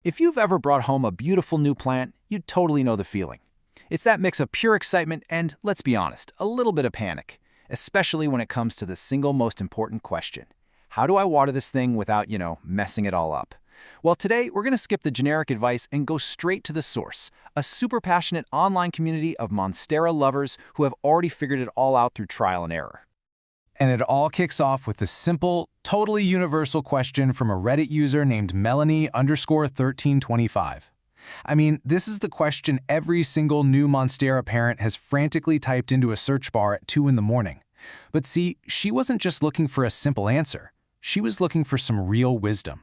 If you've ever brought home a beautiful new plant, you'd totally know the feeling. It's that mix of pure excitement and, let's be honest, a little bit of panic, especially when it comes to the single most important question. How do I water this thing without, messing it all up? Well, today we're going to skip the generic advice and go straight to the source, a super passionate online community of Monstera lovers who have already figured it all out through trial and error. And it all kicks off with the simple, totally universal question from a Reddit user named Melanie_1325. I mean, this is the question every single new Monstera parent has frantically typed into a search bar at 2 in the morning. But see, she wasn't just looking for a simple answer. She was looking for some real wisdom.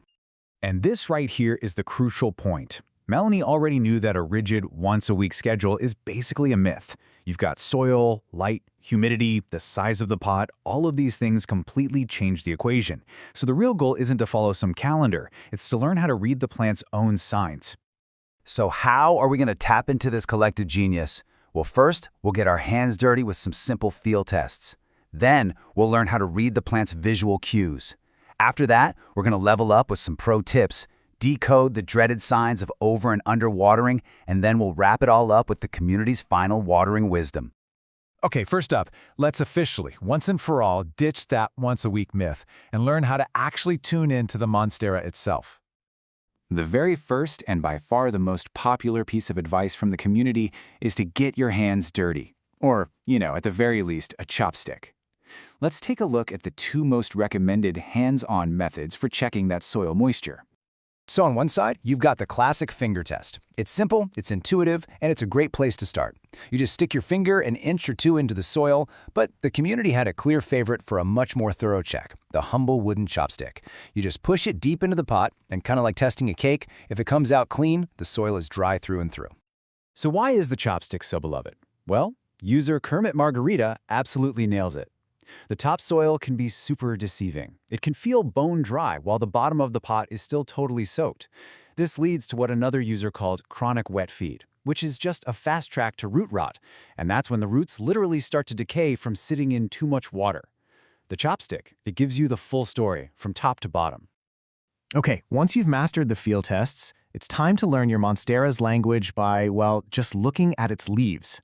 And this right here is the crucial point. Melanie already knew that a rigid once-a-week schedule is basically a myth. You've got soil, light, humidity, the size of the pot, all of these things completely change the equation. So the real goal isn't to follow some calendar, it's to learn how to read the plant's own signs. So how are we going to tap into this collective genius? Well, first, we'll get our hands dirty with some simple field tests. Then, we'll learn how to read the plant's visual cues. After that, we're going to level up with some pro tips, decode the dreaded signs of over and under watering, and then we'll wrap it all up with the community's final watering wisdom. Okay, first up, let's officially, once and for all, ditch that once-a-week myth and learn how to actually tune in to the Monstera itself. The very first and by far the most popular piece of advice from the community is to get your hands dirty. Or, at the very least, a chopstick. Let's take a look at the two most recommended hands-on methods for checking that soil moisture. So on one side, you've got the classic finger test. It's simple, it's intuitive, and it's a great place to start. You just stick your finger an inch or two into the soil, but the community had a clear favorite for a much more thorough check, the humble wooden chopstick. You just push it deep into the pot, and kind of like testing a cake, if it comes out clean, the soil is dry through and through. So why is the chopstick so beloved? Well, user Kermit Margarita absolutely nails it. The topsoil can be super deceiving. It can feel bone dry while the bottom of the pot is still totally soaked. This leads to what another user called chronic wet feed, which is just a fast track to root rot, and that's when the roots literally start to decay from sitting in too much water. The chopstick, it gives you the full story from top to bottom. Okay, once you've mastered the field tests, it's time to learn your Monstera's language by, just looking at its leaves.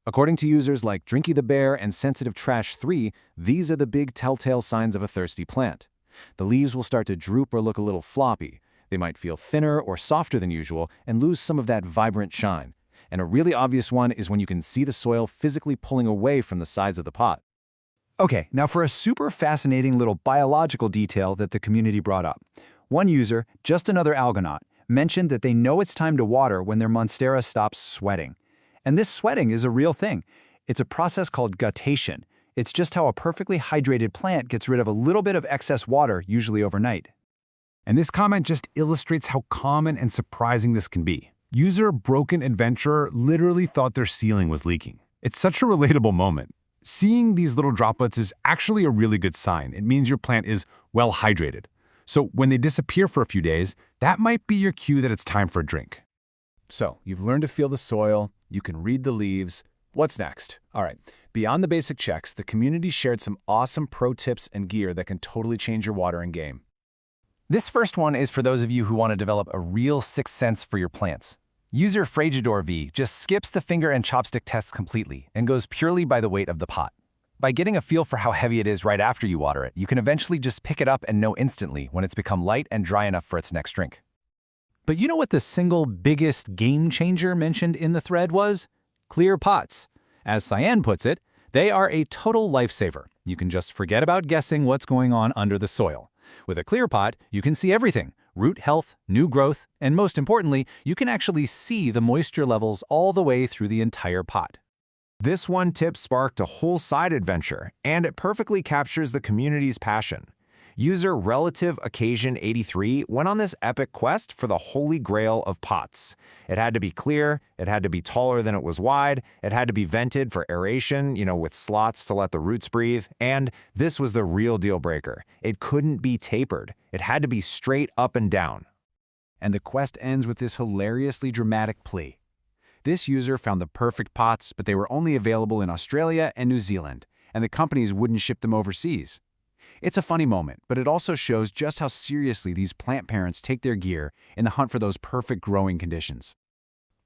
According to users like Drinky the Bear and Sensitive Trash 3, these are the big telltale signs of a thirsty plant. The leaves will start to droop or look a little floppy. They might feel thinner or softer than usual and lose some of that vibrant shine. And a really obvious one is when you can see the soil physically pulling away from the sides of the pot. Okay, now for a super fascinating little biological detail that the community brought up. One user, just another algonaut, mentioned that they know it's time to water when their Monstera stops sweating. And this sweating is a real thing. It's a process called guttation. It's just how a perfectly hydrated plant gets rid of a little bit of excess water, usually overnight. And this comment just illustrates how common and surprising this can be. User Broken Adventurer literally thought their ceiling was leaking. It's such a relatable moment. Seeing these little droplets is actually a really good sign. It means your plant is well hydrated. So when they disappear for a few days, that might be your cue that it's time for a drink. So you've learned to feel the soil, you can read the leaves. What's next? All right, beyond the basic checks, the community shared some awesome pro tips and gear that can totally change your watering game. This first one is for those of you who want to develop a real sixth sense for your plants. User Fragidor V just skips the finger and chopstick tests completely and goes purely by the weight of the pot. By getting a feel for how heavy it is right after you water it, you can eventually just pick it up and know instantly when it's become light and dry enough for its next drink. But you know what the single biggest game changer mentioned in the thread was? Clear pots. As Cyan puts it, they are a total lifesaver. You can just forget about guessing what's going on under the soil. With a clear pot, you can see everything: root health, new growth, and most importantly, you can actually see the moisture levels all the way through the entire pot. This one tip sparked a whole side adventure, and it perfectly captures the community's passion. User Relative Occasion 83 went on this epic quest for the holy grail of pots. It had to be clear, it had to be taller than it was wide, it had to be vented for aeration, with slots to let the roots breathe, and this was the real deal breaker. It couldn't be tapered. It had to be straight up and down. And the quest ends with this hilariously dramatic plea. This user found the perfect pots, but they were only available in Australia and New Zealand, and the companies wouldn't ship them overseas. It's a funny moment, but it also shows just how seriously these plant parents take their gear in the hunt for those perfect growing conditions.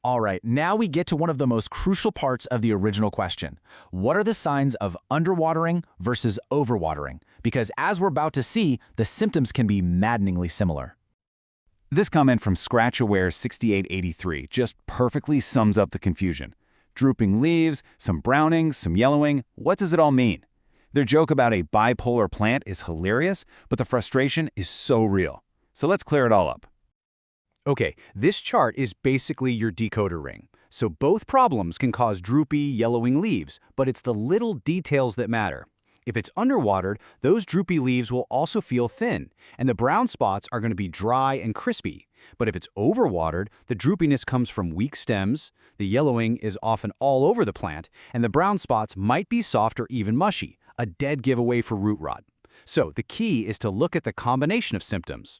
All right, now we get to one of the most crucial parts of the original question. What are the signs of underwatering versus overwatering? Because as we're about to see, the symptoms can be maddeningly similar. This comment from ScratchAware6883 just perfectly sums up the confusion. Drooping leaves, some browning, some yellowing, what does it all mean? Their joke about a bipolar plant is hilarious, but the frustration is so real. So let's clear it all up. Okay, this chart is basically your decoder ring. So both problems can cause droopy, yellowing leaves, but it's the little details that matter. If it's underwatered, those droopy leaves will also feel thin, and the brown spots are going to be dry and crispy. But if it's overwatered, the droopiness comes from weak stems, the yellowing is often all over the plant, and the brown spots might be soft or even mushy, a dead giveaway for root rot. So the key is to look at the combination of symptoms.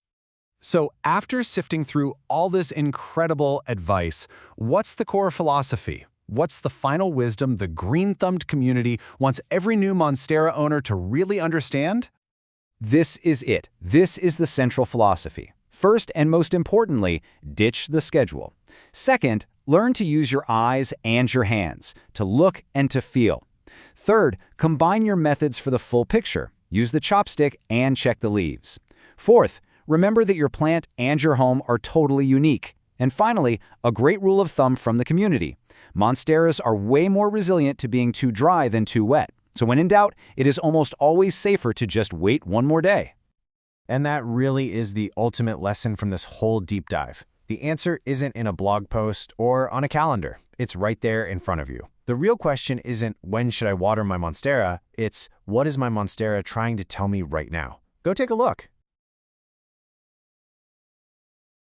So after sifting through all this incredible advice, what's the core philosophy? What's the final wisdom the green-thumbed community wants every new Monstera owner to really understand? This is it. This is the central philosophy. First and most importantly, ditch the schedule. Second, learn to use your eyes and your hands, to look and to feel. Third, combine your methods for the full picture. Use the chopstick and check the leaves. Fourth, remember that your plant and your home are totally unique. And finally, a great rule of thumb from the community. Monsteras are way more resilient to being too dry than too wet. So when in doubt, it is almost always safer to just wait one more day. And that really is the ultimate lesson from this whole deep dive. The answer isn't in a blog post or on a calendar. It's right there in front of you. The real question isn't when should I water my Monstera, it's what is my Monstera trying to tell me right now? Go take a look.